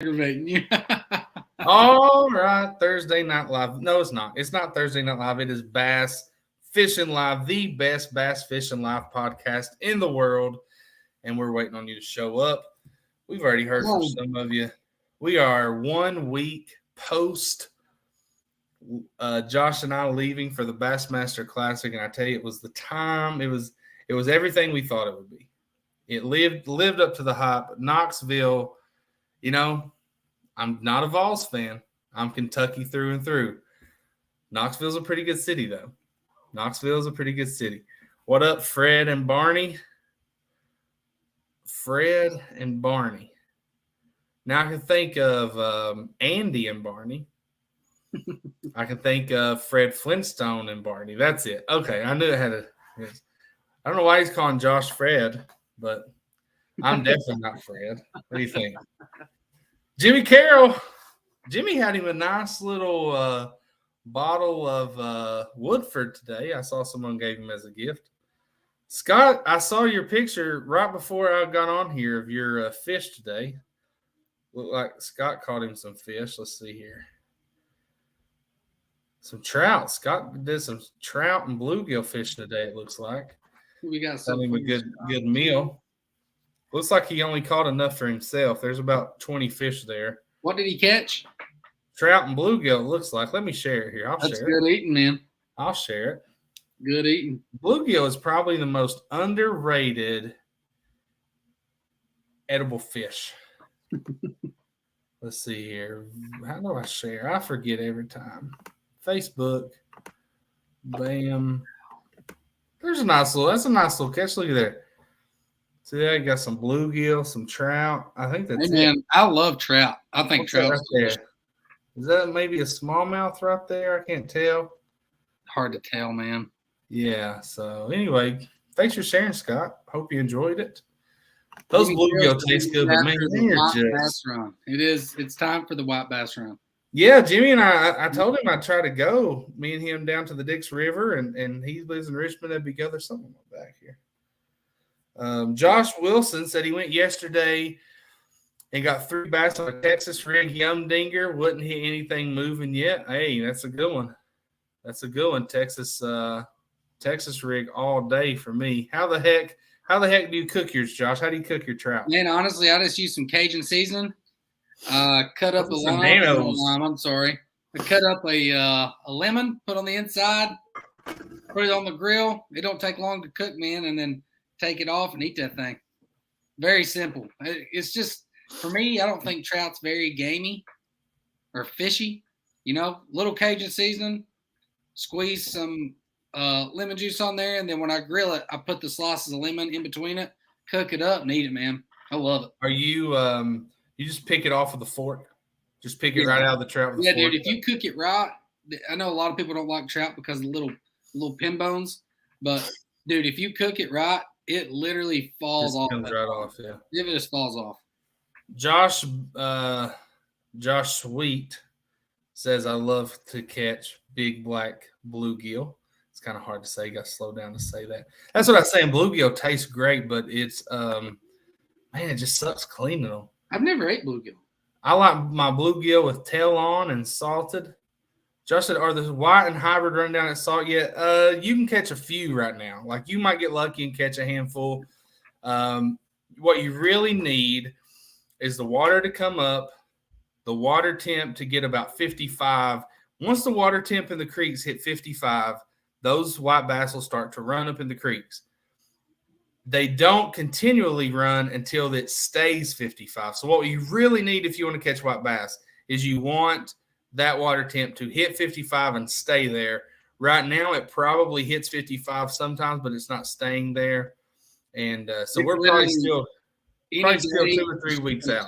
aggravating you. All right, Thursday Night Live. No, it's not. It's not Thursday Night Live. It is Bass Fishing Live, the best bass fishing live podcast in the world. And we're waiting on you to show up. We've already heard from some of you. We are 1 week post Josh and I leaving for the Bassmaster Classic, and I tell you, it was the time. It was everything we thought it would be. It lived up to the hype. Knoxville, I'm not a Vols fan. I'm Kentucky through and through. Knoxville's a pretty good city, though. Knoxville's a pretty good city. What up, Fred and Barney? Fred and Barney. Now I can think of Andy and Barney. I can think of Fred Flintstone and Barney. That's it. Okay, I knew it had a. I don't know why he's calling Josh Fred, but I'm definitely not Fred. What do you think? Jimmy Carroll. Jimmy had him a nice little bottle of Woodford today. I saw someone gave him as a gift. Scott, I saw your picture right before I got on here of your fish today. Looked like Scott caught him some fish. Let's see here. Some trout. Scott did some trout and bluegill fishing today, it looks like. We got something a good meal. Looks like he only caught enough for himself. There's about 20 fish there. What did he catch? Trout and bluegill, it looks like. Let me share it here. That's good eating, man. I'll share it. Good eating. Bluegill is probably the most underrated edible fish. Let's see here. How do I share? I forget every time. Facebook. Bam. That's a nice little catch. Look at there. See there, you got some bluegill, some trout. I think that's man, I love trout. I think trout right there. Is that maybe a smallmouth right there? I can't tell. Hard to tell, man. Yeah. So anyway, thanks for sharing, Scott. Hope you enjoyed it. Those bluegill taste good, but man, bass run. It's time for the white bass run. Yeah, Jimmy and I told him I'd try to go. Me and him down to the Dix River, and he lives in Richmond. That'd be good. There's something back here. Josh Wilson said he went yesterday and got 3 bass on a Texas rig Humdinger. Wouldn't hit anything moving yet. Hey, that's a good one. That's a good one. Texas rig all day for me. How the heck do you cook yours, Josh? How do you cook your trout? Man, honestly, I just use some Cajun seasoning. Cut up a lime. I'm sorry. I cut up a lemon, put on the inside, put it on the grill. It don't take long to cook, man, and then take it off and eat that thing. Very simple. It's just, for me, I don't think trout's very gamey or fishy. Little Cajun seasoning, squeeze some lemon juice on there, and then when I grill it, I put the slices of lemon in between it, cook it up, and eat it, man. I love it. Are you you just pick it off with a fork? Just pick it right out of the trout with a fork? Yeah, dude, if you cook it right, I know a lot of people don't like trout because of the little pin bones, but, dude, if you cook it right, it literally falls off. Comes right off, yeah. It just falls off. Josh Sweet says, I love to catch big black bluegill. It's kind of hard to say. You got to slow down to say that. That's what I was saying. Bluegill tastes great, but it's, man, it just sucks cleaning them. I've never ate bluegill. I like my bluegill with tail on and salted. Josh said, are the white and hybrid run down at salt yet? You can catch a few right now. Like, you might get lucky and catch a handful. What you really need is the water to come up, the water temp to get about 55. Once the water temp in the creeks hit 55, those white bass will start to run up in the creeks. They don't continually run until it stays 55. So what you really need if you want to catch white bass is you want that water temp to hit 55 and stay there. Right now, it probably hits 55 sometimes, but it's not staying there. And so we're probably still 2 or 3 weeks out.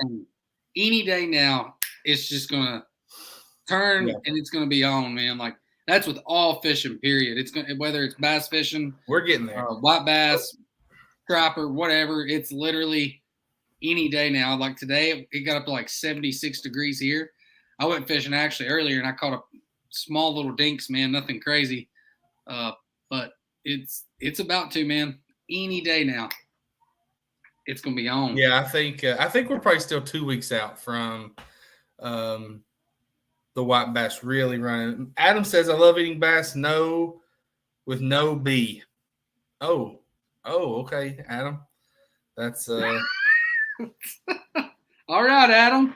Any day now, it's just going to turn and it's going to be on, man. Like, that's with all fishing, period. It's going, whether it's bass fishing, we're getting there. White bass, striper, whatever. It's literally any day now. Like today, it got up to like 76 degrees here. I went fishing actually earlier, and I caught a small little dinks, man. Nothing crazy, but it's about to, man. Any day now. it's going to be on. Yeah, I think we're probably still 2 weeks out from the white bass really running. Adam says, I love eating bass. No, with no B. Oh, okay, Adam. That's all right, Adam.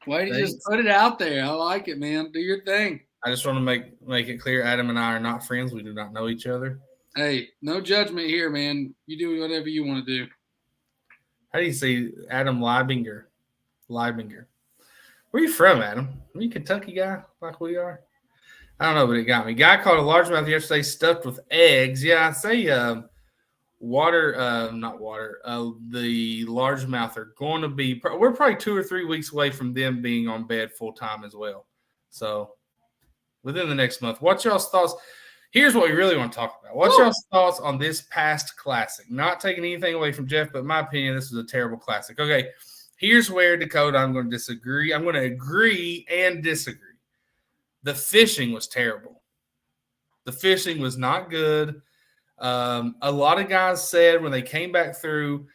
Way to just put it out there. I like it, man. Do your thing. I just want to make it clear, Adam and I are not friends. We do not know each other. Hey, no judgment here, man. You do whatever you want to do. How do you say Adam Leibinger? Where are you from, Adam? Are you a Kentucky guy like we are? I don't know, but it got me. Guy caught a largemouth yesterday stuffed with eggs. Yeah, I say not water. The largemouth are going to be – we're probably 2 or 3 weeks away from them being on bed full-time as well. So within the next month. What's y'all's thoughts? Here's what we really want to talk about. What's y'all's thoughts on this past classic? Not taking anything away from Jeff, but in my opinion, this was a terrible classic. Okay, here's where, Dakota, I'm going to disagree. I'm going to agree and disagree. The fishing was terrible. The fishing was not good. A lot of guys said when they came back through,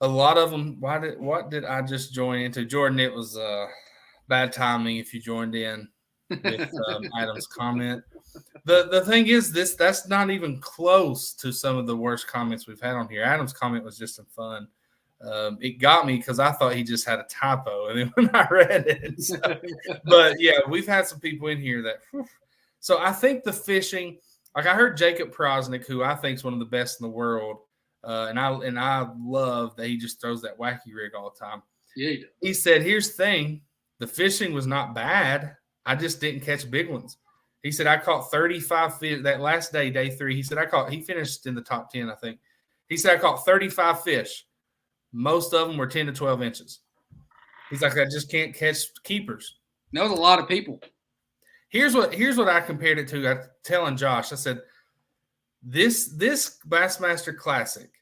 a lot of them, what did I just join into? Jordan, it was bad timing if you joined in with Adam's comment. The thing is, that's not even close to some of the worst comments we've had on here. Adam's comment was just some fun. It got me because I thought he just had a typo, and then when I read it, but yeah, we've had some people in here that. Whew. So I think the fishing, like I heard Jacob Prosnick, who I think is one of the best in the world, and I love that he just throws that wacky rig all the time. Yeah, he said, "Here's the thing: the fishing was not bad. I just didn't catch big ones." He said, I caught 35 fish that last day, day 3. He said, he finished in the top 10, I think. He said, I caught 35 fish. Most of them were 10 to 12 inches. He's like, I just can't catch keepers. That was a lot of people. Here's what I compared it to. I was telling Josh, I said, this Bassmaster Classic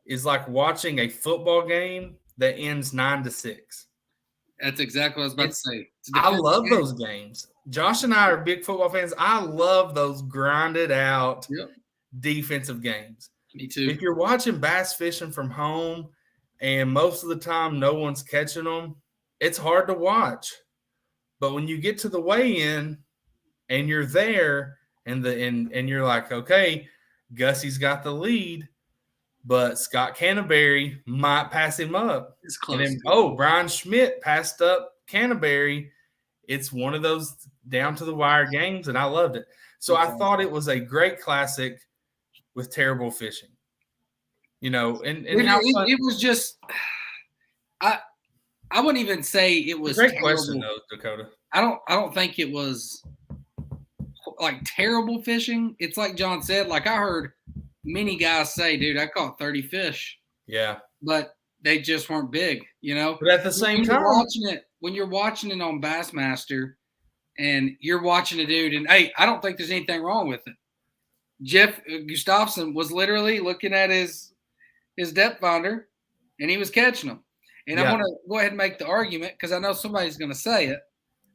is like watching a football game that ends 9-6. That's exactly what I was about to say. I love those games. Josh and I are big football fans. I love those grinded out defensive games. Me too. If you're watching bass fishing from home and most of the time no one's catching them, it's hard to watch. But when you get to the weigh-in and you're there and you're like, okay, Gussie's got the lead, but Scott Canterbury might pass him up. It's close. And then, Brian Schmidt passed up Canterbury. It's one of those down to the wire games, and I loved it. So I thought it was a great classic with terrible fishing. And it was just I wouldn't even say it was great terrible. Question though, Dakota. I don't think it was like terrible fishing. It's like John said, like I heard many guys say, dude, I caught 30 fish. Yeah. But they just weren't big, But at the same time, when you're watching it on Bassmaster and you're watching a dude, and hey, I don't think there's anything wrong with it. Jeff Gustafson was literally looking at his depth finder, and he was catching them. And I want to go ahead and make the argument, because I know somebody's going to say it,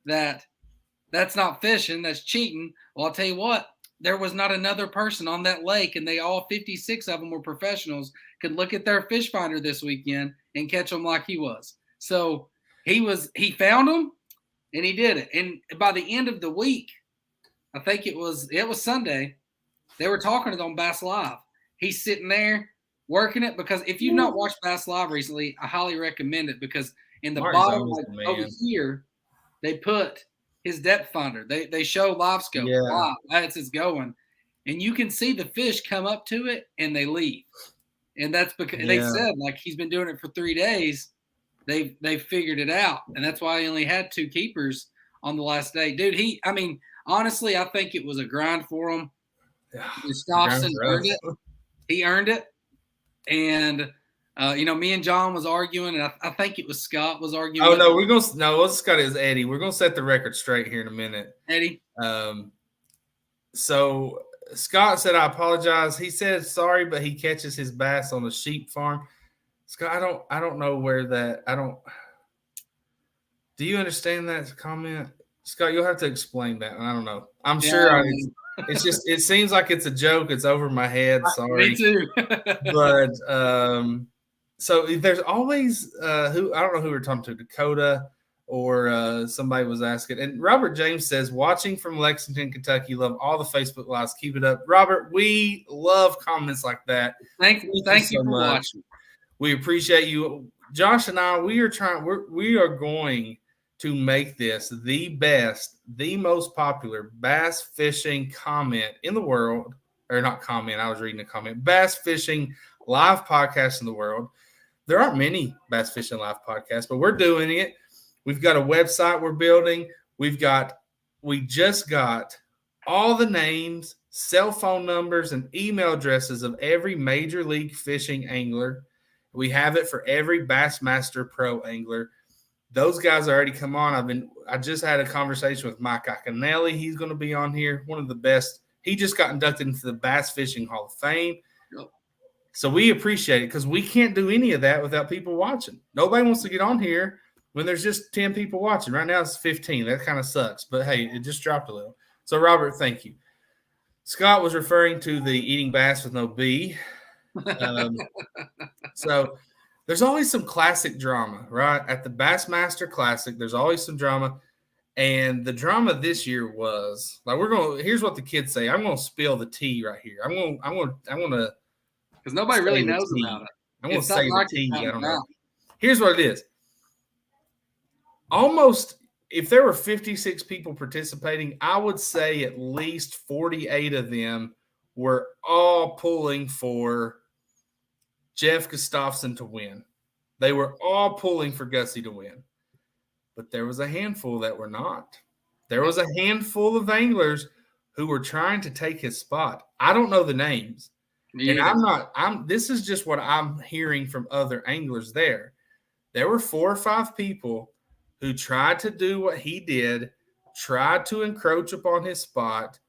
that's not fishing, that's cheating. Well, I'll tell you what, there was not another person on that lake, and they all 56 of them were professionals, could look at their fish finder this weekend and catch them like he was. So he found them, and he did it. And by the end of the week, I think it was Sunday, they were talking it on Bass Live. He's sitting there working it, because if you've not watched Bass Live recently, I highly recommend it, because in the bottom, like over here, they put his depth finder. They show live scope. Yeah. Wow, that's it's going. And you can see the fish come up to it and they leave. And that's because they said, like, he's been doing it for 3 days. They figured it out. And that's why he only had 2 keepers on the last day. Dude, honestly, I think it was a grind for him. Gustafson earned it. He earned it. And me and John was arguing, and I think it was Scott was arguing. Oh no, Scott is Eddie. We're gonna set the record straight here in a minute. Eddie. So Scott said, I apologize. He said sorry, but he catches his bass on the sheep farm. Scott, I don't know where that do you understand that comment? Scott, you'll have to explain that. I don't know. I'm sure it's just, it seems like it's a joke. It's over my head. Sorry. Me too. But So there's always who I don't know who we're talking to, Dakota or somebody was asking. And Robert James says, watching from Lexington, Kentucky, love all the Facebook lives. Keep it up. Robert, we love comments like that. Thank you so much. Watching. We appreciate you. Josh and I, we are going to make this the best, the most popular bass fishing comment in the world. Or not comment, I was reading a comment. Bass fishing live podcast in the world. There aren't many bass fishing live podcasts, but we're doing it. We've got a website we're building. We just got all the names, cell phone numbers, and email addresses of every major league fishing angler. We have it for every Bassmaster Pro angler. Those guys already come on. I just had a conversation with Mike Iaconelli. He's going to be on here. One of the best. He just got inducted into the Bass Fishing Hall of Fame. Yep. So we appreciate it because we can't do any of that without people watching. Nobody wants to get on here when there's just 10 people watching. Right now it's 15. That kind of sucks. But, hey, it just dropped a little. So, Robert, thank you. Scott was referring to the eating bass with no B. So there's always some classic drama, right? At the Bassmaster Classic, there's always some drama. And the drama this year was like here's what the kids say. I'm gonna spill the tea right here. I'm gonna because nobody really knows about it. I'm gonna say the tea. I don't know. Here's what it is. Almost if there were 56 people participating, I would say at least 48 of them were all pulling for Jeff Gustafson to win. They were all pulling for Gussie to win. But there was a handful that were not. There was a handful of anglers who were trying to take his spot. I don't know the names. And this is just what I'm hearing from other anglers there. There were 4 or 5 people who tried to do what he did, tried to encroach upon his spot,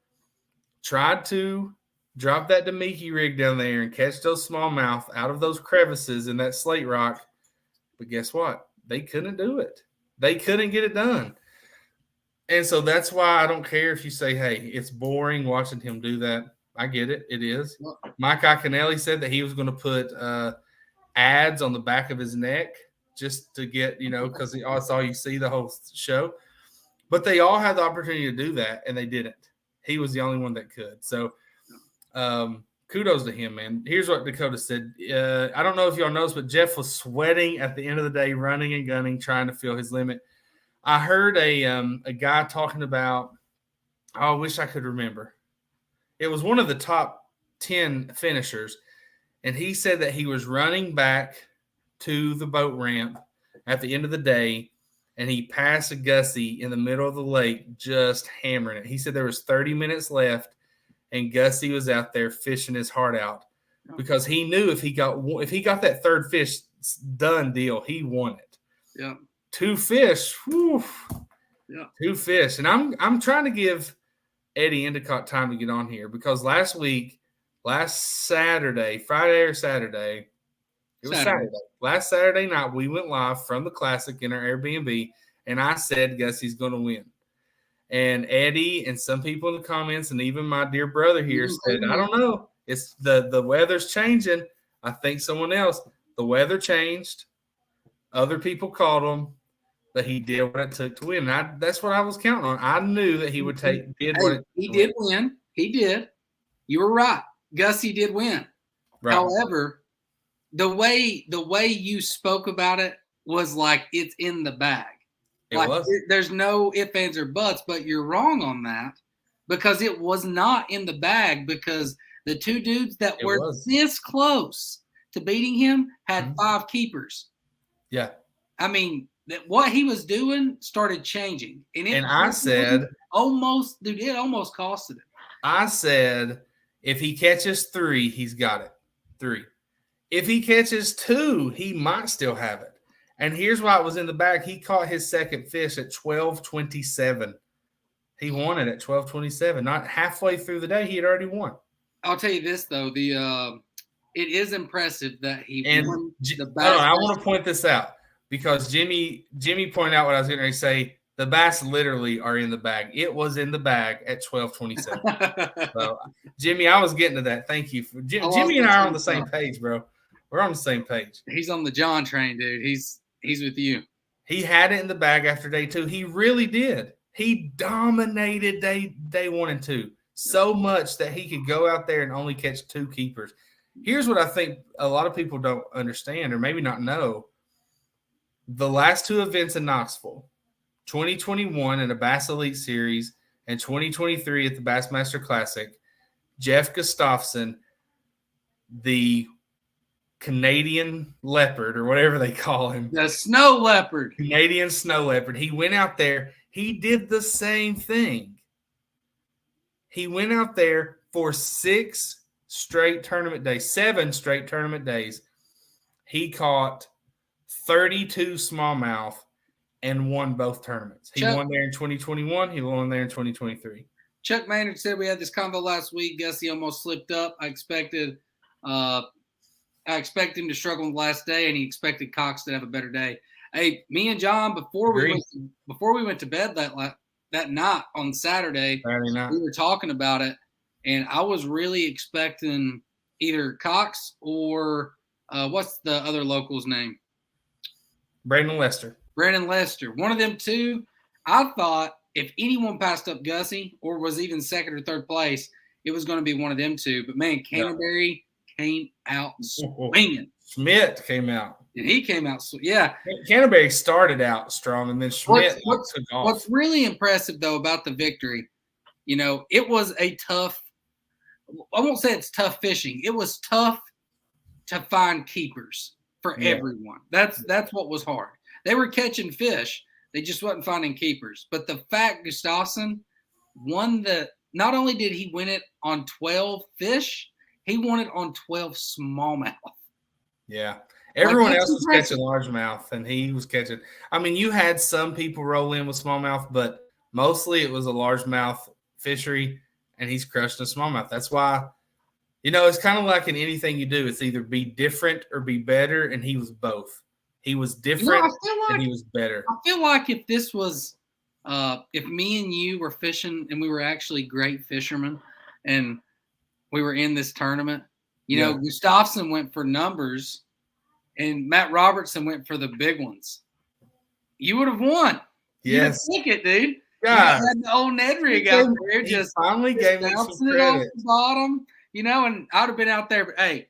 tried to drop that Demiki rig down there and catch those smallmouth out of those crevices in that slate rock. But guess what? They couldn't do it. They couldn't get it done. And so that's why I don't care if you say, hey, it's boring watching him do that. I get it. It is. Mike Iaconelli said that he was going to put ads on the back of his neck just to get, because that's all you see the whole show. But they all had the opportunity to do that, and they didn't. He was the only one that could. So kudos to him, man. Here's what Dakota said. I don't know if y'all noticed, but Jeff was sweating at the end of the day, running and gunning, trying to feel his limit. I heard a guy talking about, I wish I could remember. It was one of the top 10 finishers, and he said that he was running back to the boat ramp at the end of the day, and he passed a Gussie in the middle of the lake just hammering it. He said there was 30 minutes left, and Gussie was out there fishing his heart out because he knew if he got that third fish, done deal, he won it. Yeah. 2 fish. Whew. Yeah. 2 fish. And I'm trying to give Eddie Endicott time to get on here because last Saturday, Friday or Saturday, it was Saturday. Last Saturday night, we went live from the Classic in our Airbnb, and I said Gussie's going to win. And Eddie and some people in the comments and even my dear brother here said, I don't know. It's the weather's changing. I think someone else. The weather changed. Other people called him, but he did what it took to win. And that's what I was counting on. I knew that he would He did win. He did. You were right. Gussie did win. Right. However, the way you spoke about it was like it's in the bag. There's no ifs, ands, or buts, but you're wrong on that because it was not in the bag because the 2 dudes that were this close to beating him had 5 keepers. Yeah. I mean, what he was doing started changing. And I said it almost costed him. I said, if he catches 3, he's got it. 3. If he catches 2, he might still have it. And here's why it was in the bag. He caught his second fish at 12:27. He won it at 12:27. Not halfway through the day, he had already won. I'll tell you this though, it is impressive that he won the bass. I want to point this out because Jimmy pointed out what I was going to say. The bass literally are in the bag. It was in the bag at 12:27. So, Jimmy, I was getting to that. Thank you. Jimmy and I are on the same page, bro. We're on the same page. He's on the John train, dude. He's with you. He had it in the bag after day 2. He really did. He dominated day 1 and 2 so much that he could go out there and only catch 2 keepers. Here's what I think a lot of people don't understand or maybe not know. The last 2 events in Knoxville, 2021 in a Bass Elite Series and 2023 at the Bassmaster Classic, Jeff Gustafson, the Canadian leopard or whatever they call him. The snow leopard. Canadian snow leopard. He went out there. He did the same thing. He went out there for 6 straight tournament days, 7 straight tournament days. He caught 32 smallmouth and won both tournaments. He won there in 2021. He won there in 2023. Chuck Maynard said we had this convo last week. Gussie almost slipped up. I expected him to struggle on the last day, and he expected Cox to have a better day. Hey, me and John, before we went to bed that night on Saturday we were talking about it, and I was really expecting either Cox or what's the other local's name? Brandon Lester. One of them two. I thought if anyone passed up Gussie or was even second or third place, it was going to be one of them two. But, man, Canterbury came out swinging. Schmidt came out. And he came out, yeah. Canterbury started out strong, and then Schmidt took off. What's really impressive, though, about the victory, it was a tough – I won't say it's tough fishing. It was tough to find keepers for everyone. That's what was hard. They were catching fish. They just wasn't finding keepers. But the fact Gustafson won not only did he win it on 12 fish, he won it on 12 smallmouth. Yeah. Everyone else was catching largemouth, and he was catching – I mean, you had some people roll in with smallmouth, but mostly it was a largemouth fishery, and he's crushing a smallmouth. That's why, it's kind of like in anything you do. It's either be different or be better, and he was both. He was different, and he was better. I feel like if this was if me and you were fishing and we were actually great fishermen and we were in this tournament, Gustafson went for numbers and Matt Robertson went for the big ones. You would have won. Yes. You took it, dude. Yeah. You had the old Ned rig out there just finally gave me some bouncing it off the bottom, and I'd have been out there. But, hey,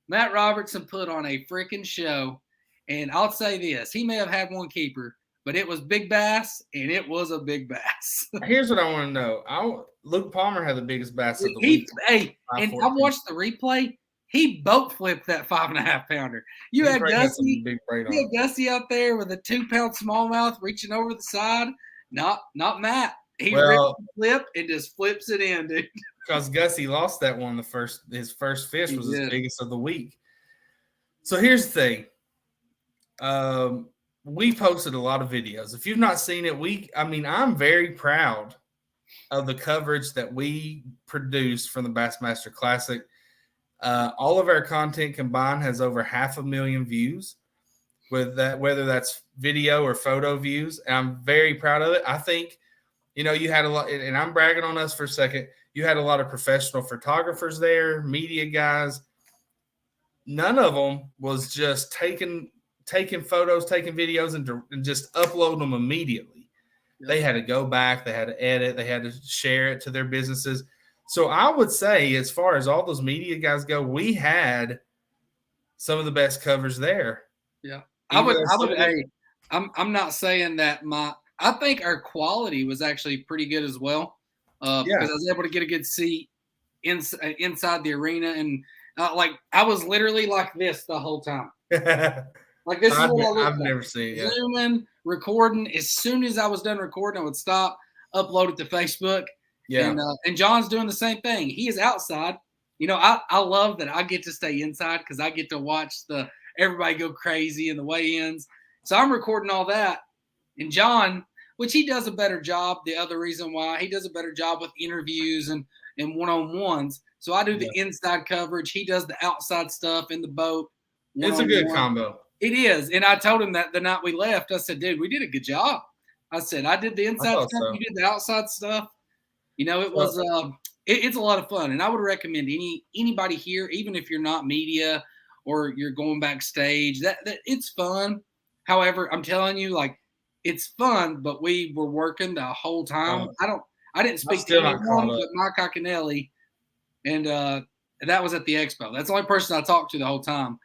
Matt Robertson put on a freaking show. And I'll say this. He may have had one keeper, but it was big bass, and it was a big bass. Here's what I want to know. Luke Palmer had the biggest bass of the week. Hey, and I watched the replay. He boat flipped that 5.5-pounder. You had Gussie out there with a 2-pound smallmouth reaching over the side. Not Matt. He ripped the flip and just flips it in, dude. Because Gussie lost that one. His first fish was his biggest of the week. So here's the thing. We posted a lot of videos. If you've not seen it, I'm very proud of the coverage that we produced from the Bassmaster Classic. All of our content combined has over 500,000 views with that, whether that's video or photo views. And I'm very proud of it. I think, you had a lot, and I'm bragging on us for a second. You had a lot of professional photographers there, media guys. None of them was just taking photos, taking videos, and just upload them immediately. Yep. They had to go back. They had to edit. They had to share it to their businesses. So I would say, as far as all those media guys go, we had some of the best covers there. Yeah, I'm not saying that I think our quality was actually pretty good as well. Because I was able to get a good seat inside the arena, and I was literally like this the whole time. Like this is what I've never seen it. Zooming, recording. As soon as I was done recording, I would stop, upload it to Facebook. Yeah. And John's doing the same thing. He is outside. I love that I get to stay inside because I get to watch everybody go crazy in the weigh-ins. So I'm recording all that. And John, which he does a better job, the other reason why, he does a better job with interviews and one-on-ones. So I do the inside coverage. He does the outside stuff in the boat. It's a good combo. It is. And I told him that the night we left, I said, dude, we did a good job. I said, I did the inside stuff. So. You did the outside stuff. It was it's a lot of fun. And I would recommend anybody here, even if you're not media or you're going backstage. That it's fun. However, I'm telling you, like, it's fun, but we were working the whole time. I didn't speak to anyone but Mike Iaconelli, and that was at the expo. That's the only person I talked to the whole time.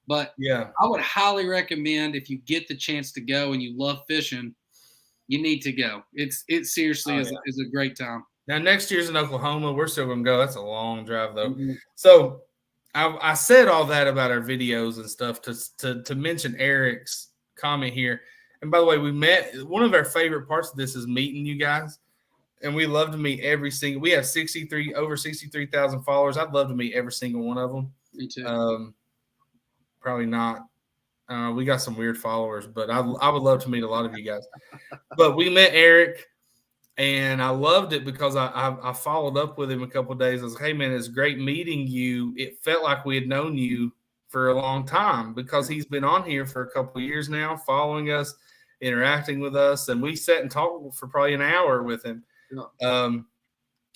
But yeah, I would highly recommend, if you get the chance to go and you love fishing, you need to go. It seriously is a great time. Now, next year's in Oklahoma. We're still going to go. That's a long drive, though. Mm-hmm. So I said all that about our videos and stuff to mention Eric's comment here. And by the way, we met. One of our favorite parts of this is meeting you guys. And we love to meet every single. We have over 63,000 followers. I'd love to meet every single one of them. Me too. Probably not. We got some weird followers, but I would love to meet a lot of you guys. But we met Eric, and I loved it because I followed up with him a couple of days. I was like, hey, man, it's great meeting you. It felt like we had known you for a long time because he's been on here for a couple of years now, following us, interacting with us, and we sat and talked for probably an hour with him.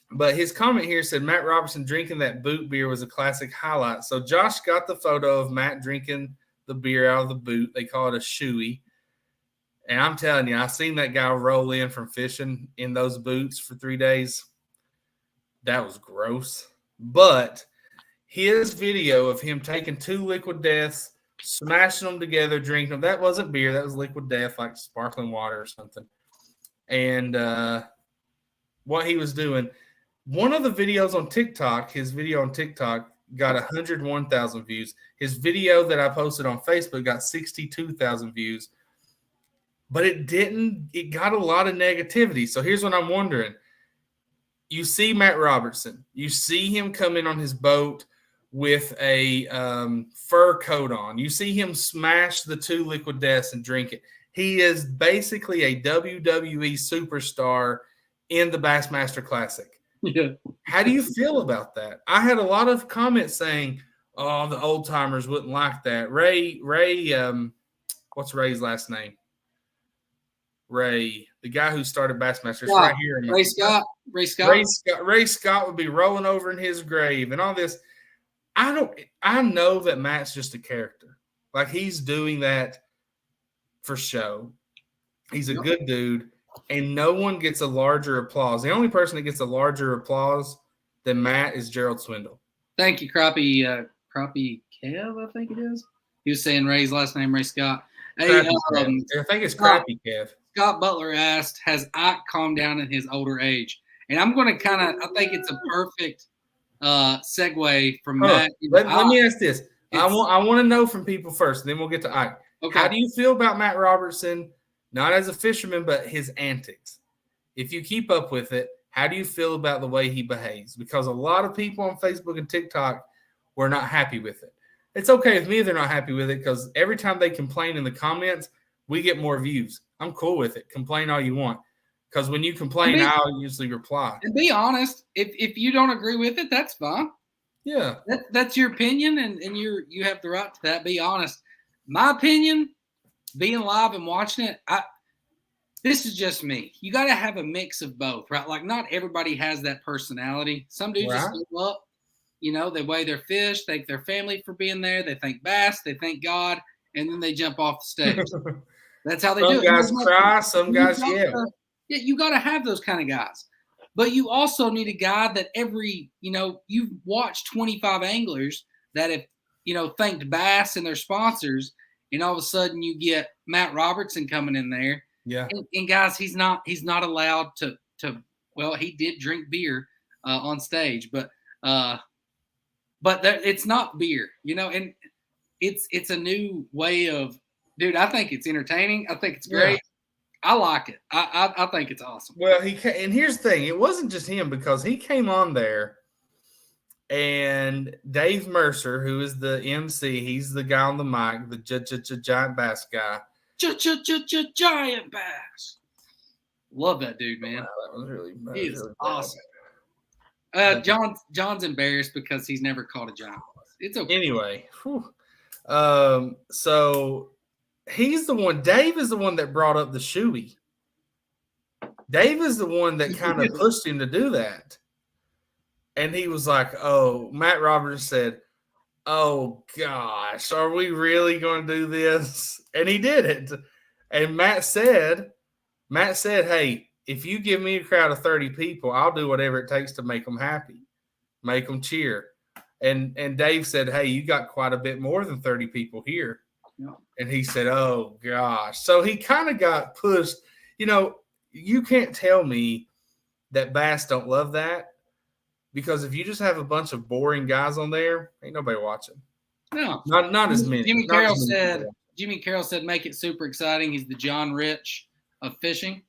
But his comment here said Matt Robertson drinking that boot beer was a classic highlight. So Josh got the photo of Matt drinking the beer out of the boot. They call it a shoey. And I'm telling you, I seen that guy roll in from fishing in those boots for 3 days. That was gross. But his video of him taking 2 Liquid Deaths, smashing them together, drinking them, that wasn't beer. That was Liquid Death, like sparkling water or something. And what he was doing, one of the videos on TikTok, his video on TikTok got 101,000 views. His video that I posted on Facebook got 62,000 views. But it got a lot of negativity. So here's what I'm wondering. You see Matt Robertson. You see him come in on his boat with a fur coat on. You see him smash the 2 Liquid Deaths and drink it. He is basically a WWE superstar in the Bassmaster Classic. Yeah. How do you feel about that? I had a lot of comments saying, oh, the old timers wouldn't like that. Ray, what's Ray's last name? Ray, the guy who started Bassmaster. It's right here. Ray Scott. Ray Scott would be rolling over in his grave and all this. I know that Matt's just a character. Like, he's doing that for show. He's a good dude, and no one gets a larger applause. The only person that gets a larger applause than Matt is Gerald Swindle. Thank you, Crappie Kev, I think it is. He was saying Ray's last name, Ray Scott. Hey, I think it's Crappie Kev. Scott Butler asked, has Ike calmed down in his older age? And I'm going to I think it's a perfect segue from Matt. Let me ask this. I want to know from people first, and then we'll get to Ike. Okay. How do you feel about Matt Robertson, not as a fisherman, but his antics? If you keep up with it, how do you feel about the way he behaves? Because a lot of people on Facebook and TikTok were not happy with it. It's okay with me if they're not happy with it, because every time they complain in the comments, we get more views. I'm cool with it. Complain all you want. Because when you complain, I'll usually reply. And be honest. If you don't agree with it, that's fine. Yeah. That's your opinion, and you have the right to that. Be honest. My opinion, being live and watching it, this is just me. You got to have a mix of both, right? Like, not everybody has that personality. Some dudes just go up, they weigh their fish, thank their family for being there, they thank bass, they thank God, and then they jump off the stage. That's how they do it. Some guys cry, some guys yell. Yeah, you got to have those kind of guys. But you also need a guy that you've watched 25 anglers that have, thanked bass and their sponsors, and all of a sudden you get Matt Robertson coming in there. Yeah. And guys, he's not allowed to well, he did drink beer on stage, but it's not beer, and it's a new way of, dude, I think it's entertaining. I think it's great. Yeah. I like it. I think it's awesome. Well, and here's the thing. It wasn't just him, because he came on there, and Dave Mercer, who is the MC, he's the guy on the mic, the giant bass guy. Giant bass. Love that dude, man. Wow, that was really awesome. John's embarrassed because he's never caught a giant bass. It's okay. Anyway, so he's the one. Dave is the one that brought up the shoey. Dave is the one that kind of pushed him to do that. And he was like, oh, Matt Roberts said, oh gosh, are we really going to do this? And he did it. And Matt said, hey, if you give me a crowd of 30 people, I'll do whatever it takes to make them happy, make them cheer. And Dave said, hey, you got quite a bit more than 30 people here. Yeah. And he said, oh gosh. So he kind of got pushed. You can't tell me that Bass don't love that, because if you just have a bunch of boring guys on there, ain't nobody watching. No, not as many. Jimmy Carroll said, make it super exciting. He's the John Rich of fishing.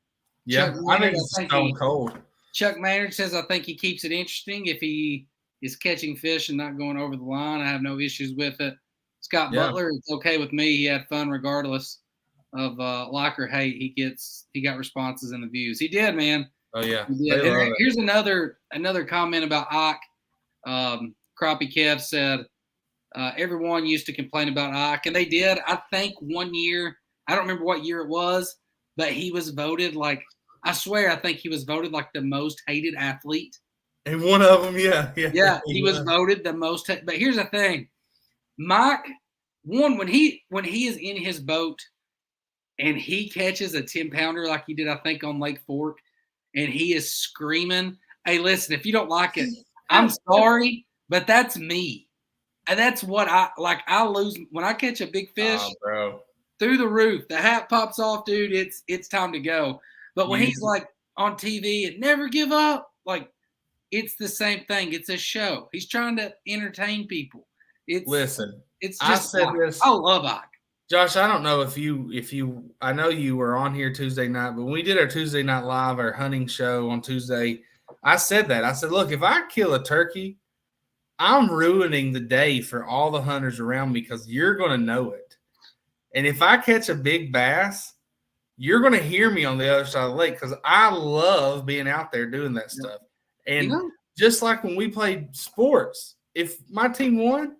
Yeah, I think it's stone cold. Chuck Maynard says, I think he keeps it interesting if he is catching fish and not going over the line. I have no issues with it. Scott Butler, it's okay with me. He had fun regardless of like or hate. He got responses in the views. He did, man. Oh yeah. And here's another comment about Ike. Crappie Kev said, everyone used to complain about Ike, and they did. I think one year, I don't remember what year it was, but he was voted I think he was voted like the most hated athlete. And one of them, yeah. He was voted the most. But here's the thing, Mike. When he is in his boat and he catches a 10-pounder like he did, I think, on Lake Fork, and he is screaming, "Hey, listen! If you don't like it, I'm sorry, but that's me." And that's what I like. I lose when I catch a big fish, bro. Through the roof. The hat pops off, dude. It's time to go. But when he's like on TV and never give up, like it's the same thing. It's a show. He's trying to entertain people. Listen. It's just I love Ike. Josh, I don't know if you I know you were on here Tuesday night, but when we did our Tuesday night live, our hunting show on Tuesday, I said that. I said, look, if I kill a turkey, I'm ruining the day for all the hunters around me because you're going to know it. And if I catch a big bass, you're going to hear me on the other side of the lake because I love being out there doing that stuff. And just like when we played sports, if my team won,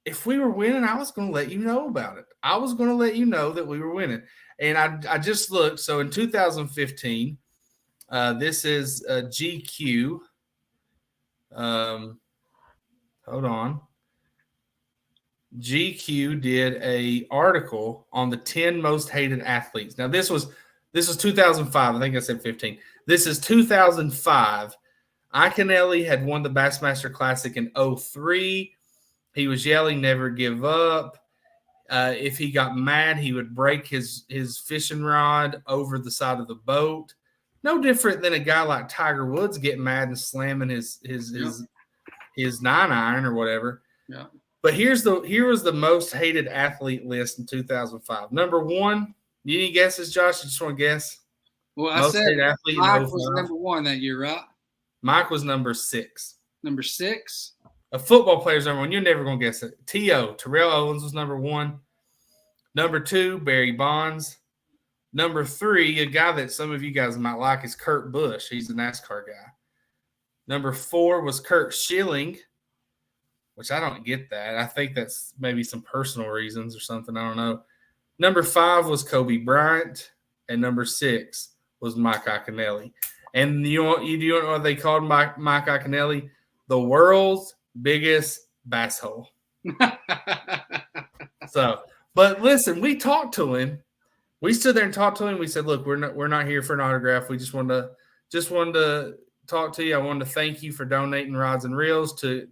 if we were winning, I was going to let you know about it. I was going to let you know that we were winning. And I just looked. So in 2015, this is GQ. Hold on. GQ did a article on the 10 most hated athletes. Now this was 2005. I think I said 15. This is 2005. Iaconelli had won the Bassmaster Classic in 2003. He was yelling, "Never give up." If he got mad, he would break his fishing rod over the side of the boat. No different than a guy like Tiger Woods getting mad and slamming his 9-iron or whatever. Yeah. But here was the most hated athlete list in 2005. Number one, you any guesses, Josh? You just want to guess? Well, I said Mike was number one that year, right? Mike was number 6. Number 6? A football player's number one. You're never going to guess it. Terrell Owens was number 1. Number 2, Barry Bonds. Number 3, a guy that some of you guys might like is Kurt Busch. He's a NASCAR guy. Number 4 was Kurt Schilling, which I don't get that. I think that's maybe some personal reasons or something. I don't know. Number 5 was Kobe Bryant, and number 6 was Mike Iaconelli. And you know what they called Mike Iaconelli? The world's biggest bass hole. But listen, we talked to him. We stood there and talked to him. We said, "Look, we're not here for an autograph. We just wanted to talk to you. I wanted to thank you for donating rods and reels to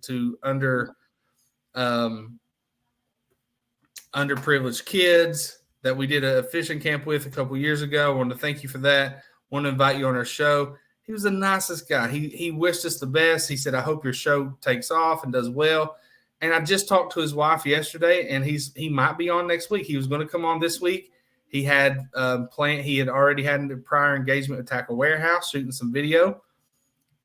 underprivileged kids that we did a fishing camp with a couple years ago. I wanted to thank you for that. Want to invite you on our show." He was the nicest guy. He wished us the best. He said, "I hope your show takes off and does well." And I just talked to his wife yesterday, and he might be on next week. He was going to come on this week. He had He had already had a prior engagement with Tackle Warehouse, shooting some video.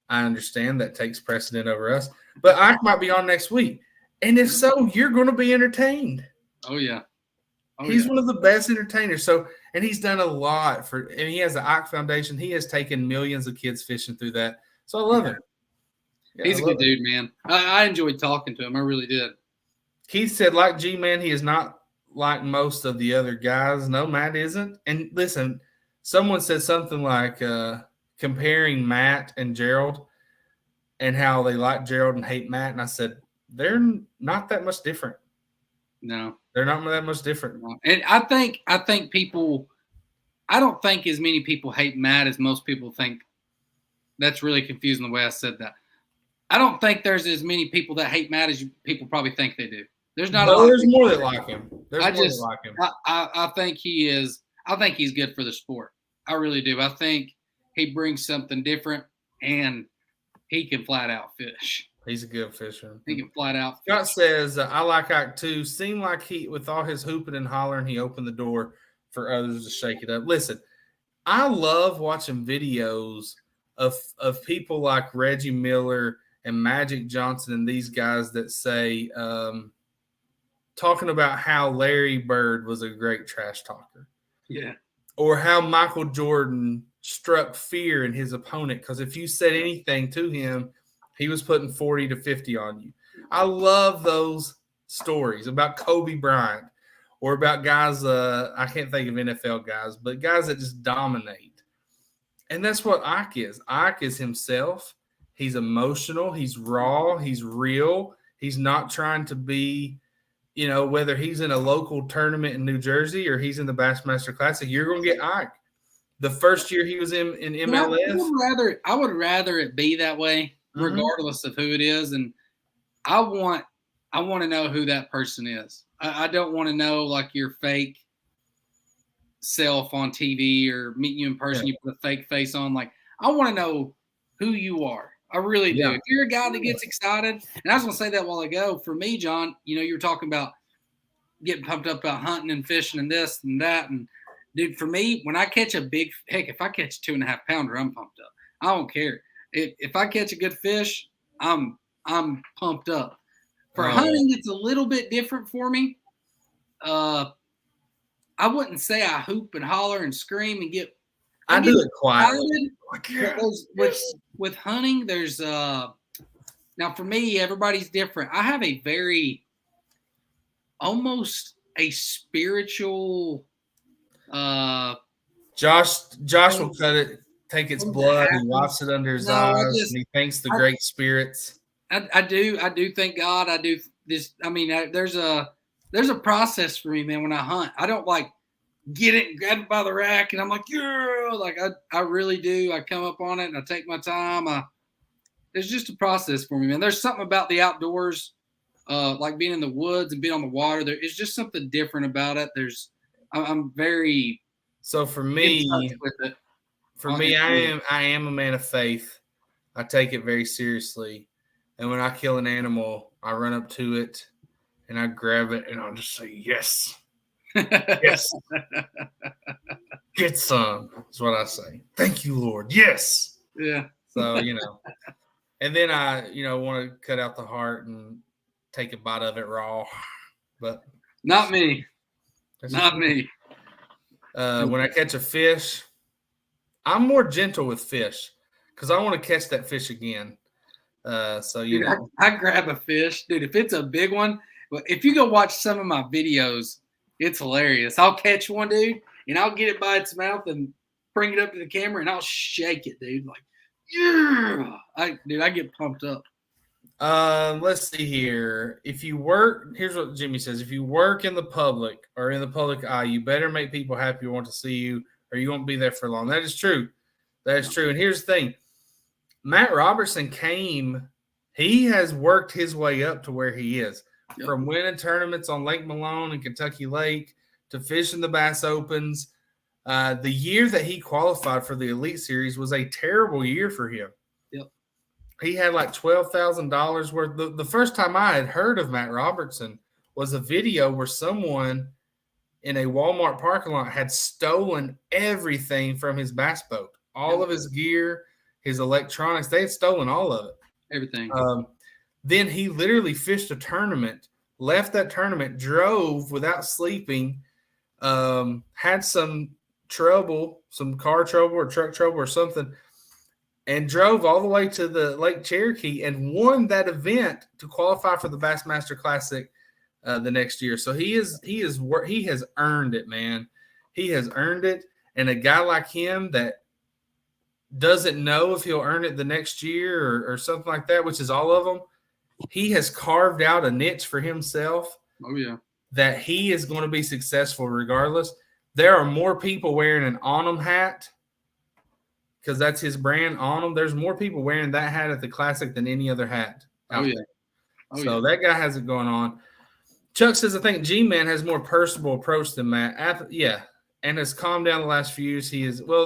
I understand that takes precedent over us, but Ike might be on next week. And if so, you're going to be entertained. Oh yeah. He's one of the best entertainers. So, and he's done a lot and he has the Ike Foundation. He has taken millions of kids fishing through that. So I love him. Yeah, he's a good dude, man. I enjoyed talking to him. I really did. Keith said, like G-Man, he is not like most of the other guys. No, Matt isn't. And listen, someone said something like comparing Matt and Gerald and how they like Gerald and hate Matt. And I said, they're not that much different. No, they're not that much different. And I think people. I don't think as many people hate Matt as most people think. That's really confusing the way I said that. I don't think there's as many people that hate Matt as people probably think they do. There's not. There's more that like him. I think he is. I think he's good for the sport. I really do. I think he brings something different, and he can flat out fish. He's a good fisher. He can flat out fish. Scott says, I like Ike too. Seemed like he, with all his hooping and hollering, he opened the door for others to shake it up. Listen, I love watching videos of people like Reggie Miller and Magic Johnson and these guys that say, talking about how Larry Bird was a great trash talker. Yeah. Or how Michael Jordan struck fear in his opponent, because if you said anything to him, he was putting 40 to 50 on you. I love those stories about Kobe Bryant or about guys, I can't think of NFL guys, but guys that just dominate. And that's what Ike is. Ike is himself. He's emotional. He's raw. He's real. He's not trying to be, whether he's in a local tournament in New Jersey or he's in the Bassmaster Classic, you're going to get Ike. The first year he was in MLS. I would rather it be that way, regardless of who it is. And I want to know who that person is. I don't want to know like your fake self on TV or meeting you in person. Yeah. You put a fake face on. Like, I want to know who you are. I really do. If you're a guy that gets excited, and I was going to say that a while ago, for me, John, you were talking about getting pumped up about hunting and fishing and this and that. And dude, for me, when I catch if I catch a 2.5 pounder, I'm pumped up. I don't care. If I catch a good fish, I'm pumped up. For hunting, it's a little bit different for me. I wouldn't say I hoop and holler and scream and get. I do it quietly. With hunting, there's now for me, everybody's different. I have a very almost a spiritual. Josh will take its blood and wash it under his eyes, and he thanks the great spirits. I do thank God. I do this. I mean, there's a process for me, man. When I hunt, I don't like get it and grab it by the rack, and I'm like, yeah, like I really do. I come up on it and I take my time. There's just a process for me, man. There's something about the outdoors, like being in the woods and being on the water. There is just something different about it. I'm very. So for me, I am a man of faith. I take it very seriously. And when I kill an animal, I run up to it and I grab it and I'll just say, yes. Yes. Get some. That's what I say. Thank you, Lord. Yes. Yeah. So, and then I, want to cut out the heart and take a bite of it raw. But not me. Not me. When I catch a fish, I'm more gentle with fish because I want to catch that fish again. Dude, I grab a fish, dude. If it's a big one, if you go watch some of my videos, it's hilarious. I'll catch one, dude, and I'll get it by its mouth and bring it up to the camera, and I'll shake it, dude. Like, yeah, I get pumped up. Let's see here. If you work, here's what Jimmy says: if you work in the public or in the public eye, you better make people happy or want to see you, or you won't be there for long. That is true. That is true. And here's the thing. Matt Robertson he has worked his way up to where he is. Yep. From winning tournaments on Lake Malone and Kentucky Lake to fishing the Bass Opens. The year that he qualified for the Elite Series was a terrible year for him. Yep. He had like $12,000 worth. The first time I had heard of Matt Robertson was a video where someone in a Walmart parking lot had stolen everything from his bass boat. All of his gear, his electronics, they had stolen all of it. Everything. Then he literally fished a tournament, left that tournament, drove without sleeping, had some trouble, some car trouble or truck trouble or something, and drove all the way to the Lake Cherokee and won that event to qualify for the Bassmaster Classic the next year. So he has earned it, man. He has earned it. And a guy like him that doesn't know if he'll earn it the next year or something like that, which is all of them, he has carved out a niche for himself. Oh, yeah. That he is going to be successful regardless. There are more people wearing an On 'em hat because that's his brand, On 'em. There's more people wearing that hat at the Classic than any other hat. Oh, yeah. So that guy has it going on. Chuck says, I think G-Man has more personable approach than Matt. Yeah, and has calmed down the last few years.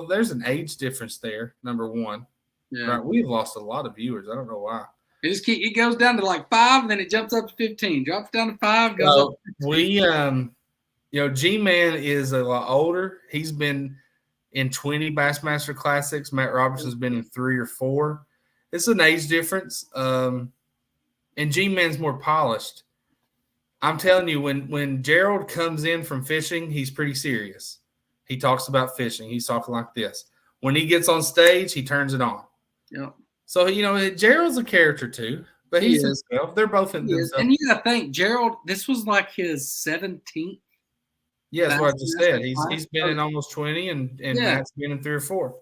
There's an age difference there, number one. Yeah. Right, we've lost a lot of viewers. I don't know why. It goes down to like 5, and then it jumps up to 15. Drops down to 5, goes up to 15. G-Man is a lot older. He's been in 20 Bassmaster Classics. Matt Robertson's been in 3 or 4. It's an age difference. And G-Man's more polished. I'm telling you, when Gerald comes in from fishing, he's pretty serious. He talks about fishing. He's talking like this. When he gets on stage, he turns it on. Yeah. So, Gerald's a character too, but he's himself. They're both in themselves. And you got to think, Gerald, this was like his 17th. Yeah, that's what I just said. He's been in almost 20, and Matt's been in 3 or 4.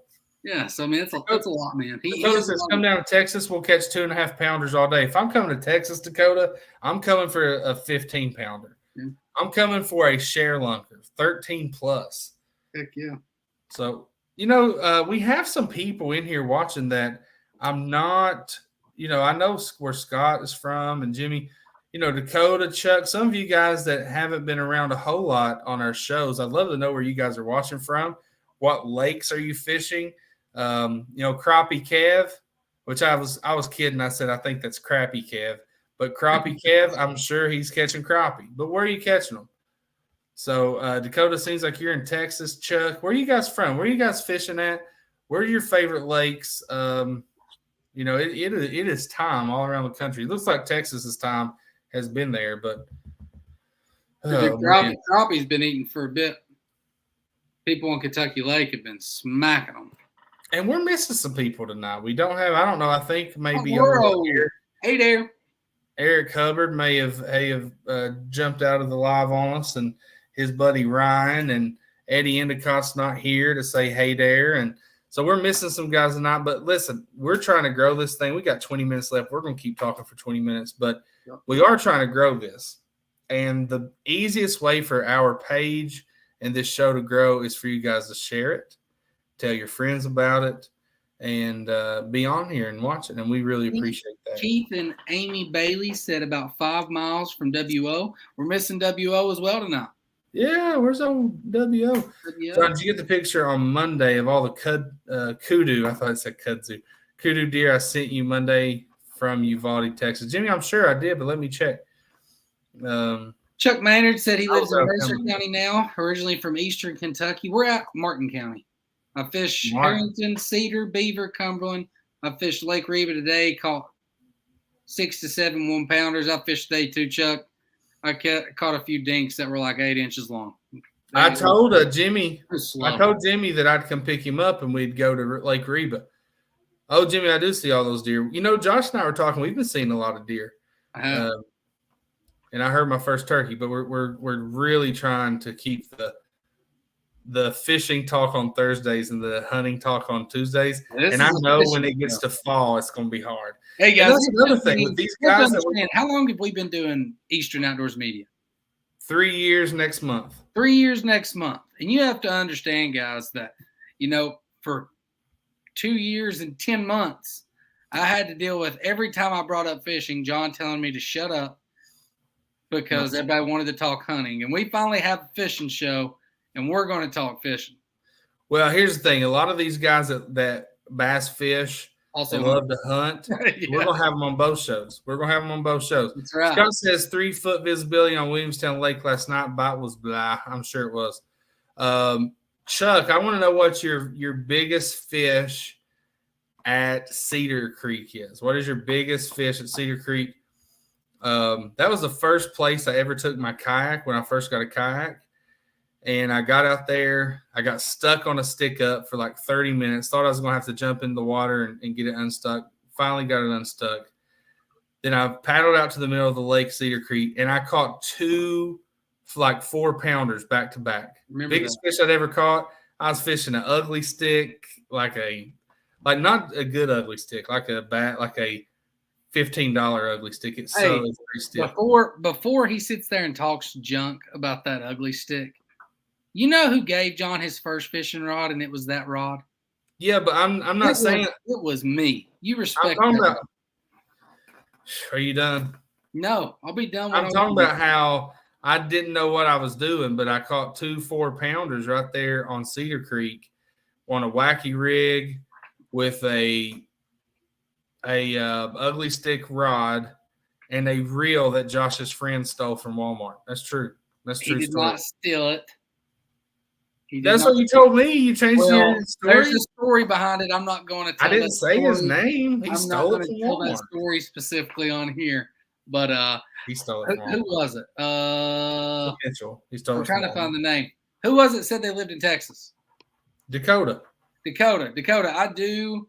Yeah, so, I mean, it's a lot, man. Dakota says, come down to Texas, we'll catch 2.5 pounders all day. If I'm coming to Texas, Dakota, I'm coming for a 15-pounder. Yeah. I'm coming for a share lunker, 13 plus. Heck yeah. So, we have some people in here watching that I'm not, I know where Scott is from and Jimmy, Dakota, Chuck, some of you guys that haven't been around a whole lot on our shows. I'd love to know where you guys are watching from. What lakes are you fishing? Crappie Kev, which I was kidding. I said, I think that's Crappy Kev, but Crappie Kev, I'm sure he's catching crappie, but where are you catching them? So Dakota, seems like you're in Texas. Chuck, where are you guys from? Where are you guys fishing at? Where are your favorite lakes? It is time all around the country. It looks like Texas's time has been there, but crappie's been eating for a bit. People on Kentucky Lake have been smacking them. And we're missing some people tonight. We don't have, I don't know, I think maybe Hey there. Eric Hubbard may have jumped out of the live on us, and his buddy Ryan and Eddie Endicott's not here to say hey there. And so we're missing some guys tonight. But listen, we're trying to grow this thing. We got 20 minutes left. We're going to keep talking for 20 minutes, but we are trying to grow this. And the easiest way for our page and this show to grow is for you guys to share it, tell your friends about it, and be on here and watch it. And we really appreciate that. Keith and Amy Bailey said about 5 miles from WO. We're missing WO as well tonight. Yeah, where's old WO? So did you get the picture on Monday of all the kudu? I thought it said kudzu. Kudu deer I sent you Monday from Uvalde, Texas. Jimmy, I'm sure I did, but let me check. Chuck Maynard said he lives in Mercer County now, originally from eastern Kentucky. We're at Martin County. I fish Harrington, Cedar, Beaver, Cumberland. I fished Lake Reba today, caught 6 to 7 1-pounders. I fished today too, Chuck. I caught a few dinks that were like 8 inches long. I told Jimmy that I'd come pick him up and we'd go to Lake Reba. Oh, Jimmy, I do see all those deer. Josh and I were talking. We've been seeing a lot of deer. And I heard my first turkey, but we're really trying to keep the fishing talk on Thursdays and the hunting talk on Tuesdays. And I know when it gets to fall, it's going to be hard. Hey guys, that's another thing with these guys. How long have we been doing Eastern Outdoors Media? 3 years next month. 3 years next month. And you have to understand, guys, that, for 2 years and 10 months, I had to deal with every time I brought up fishing, John telling me to shut up because everybody wanted to talk hunting. And we finally have a fishing show, and we're going to talk fishing. Well, here's the thing. A lot of these guys that bass fish also love to hunt. Yeah. We're going to have them on both shows. That's right. Scott says 3-foot visibility on Williamstown Lake last night. Bite was blah. I'm sure it was. Chuck, I want to know what your biggest fish at Cedar Creek is. What is your biggest fish at Cedar Creek? That was the first place I ever took my kayak when I first got a kayak. And I got out there. I got stuck on a stick up for like 30 minutes. Thought I was going to have to jump in the water and get it unstuck. Finally got it unstuck. Then I paddled out to the middle of the lake, Cedar Creek, and I caught 2 4-pounders back to back. Biggest fish I'd ever caught. I was fishing an ugly stick, like not a good ugly stick, like a $15 ugly stick. It's Hey, so it's pretty stiff. Before he sits there and talks junk about that ugly stick, you know who gave John his first fishing rod, and it was that rod? Yeah, but I'm not saying it was me. You respect I'm talking that. about. Are you done? No, I'll be done. I'm talking about how I didn't know what I was doing, but I caught 2 4-pounders right there on Cedar Creek on a wacky rig with a ugly stick rod and a reel that Josh's friend stole from Walmart. That's true. That's true. He did not steal it. That's what you told me. You changed your story. There's a story behind it. I'm not going to tell. I didn't say his name. He stole it from tell Walmart. that story specifically on here, but he stole it. Who was it? Mitchell. He stole I'm it. trying to find the name. Who was it? Said they lived in Texas. Dakota. I do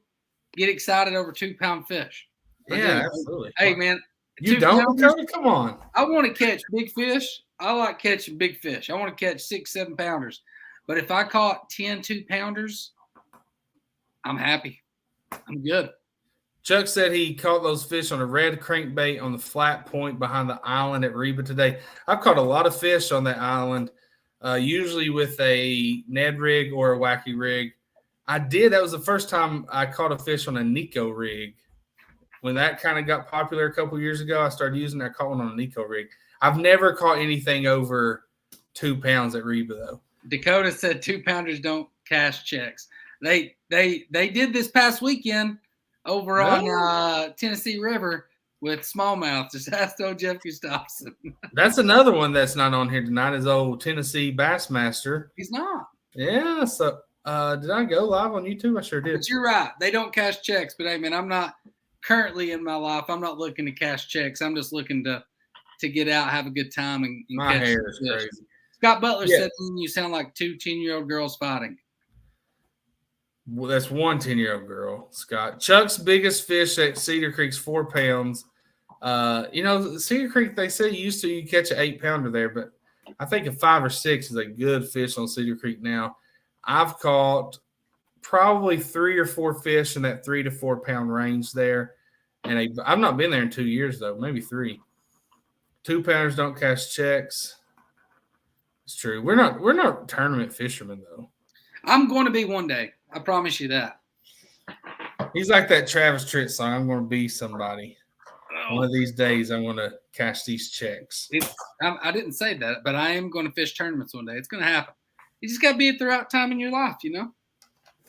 get excited over 2-pound fish. Yeah, absolutely. Hey, man. You don't, Dakota? Come on. I want to catch big fish. I like catching big fish. I want to catch 6, 7-pounders. But if I caught 10 2-pounders, I'm happy. I'm good. Chuck said he caught those fish on a red crankbait on the flat point behind the island at Reba today. I've caught a lot of fish on that island, usually with a Ned rig or a wacky rig. That was the first time I caught a fish on a Nico rig. When that kind of got popular a couple years ago, I started using it. I caught one on a Nico rig. I've never caught anything over 2 pounds at Reba, though. Dakota said 2-pounders don't cash checks. They did this past weekend over on Tennessee River with smallmouth. Just ask old Jeff Gustafson. That's another one that's not on here tonight is old Tennessee Bassmaster. He's not. Yeah, so did I go live on YouTube? I sure did. But you're right. They don't cash checks. But, hey, man, I'm not currently in my life. I'm not looking to cash checks. I'm just looking to get out, have a good time, and my catch hair is fish. crazy. Scott Butler said you sound like 2 10-year-old girls fighting. Well, that's one 10-year-old girl, Scott. Chuck's biggest fish at Cedar Creek's 4 pounds. Cedar Creek, they say you catch an 8-pounder there, but I think a 5 or 6 is a good fish on Cedar Creek now. I've caught probably 3 or 4 fish in that 3 to 4 pound range there. And I've not been there in 2 years, though, maybe 3. 2-pounders don't cash checks. It's true. We're not tournament fishermen, though. I'm going to be one day. I promise you that. He's like that Travis Tritt song. I'm going to be somebody. One of these days, I'm going to cash these checks. I didn't say that, but I am going to fish tournaments one day. It's going to happen. You just got to be at the right time in your life, you know?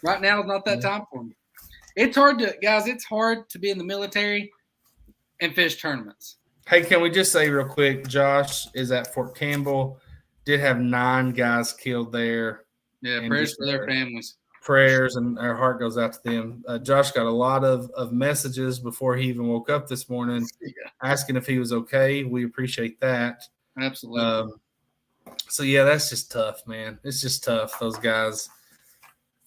Right now is not that time for me. It's hard to be in the military and fish tournaments. Hey, can we just say real quick, Josh is at Fort Campbell. Did have 9 guys killed there. Yeah, prayers for their families. Prayers, and our heart goes out to them. Josh got a lot of messages before he even woke up this morning asking if he was okay. We appreciate that. Absolutely. So, yeah, that's just tough, man. It's just tough, those guys.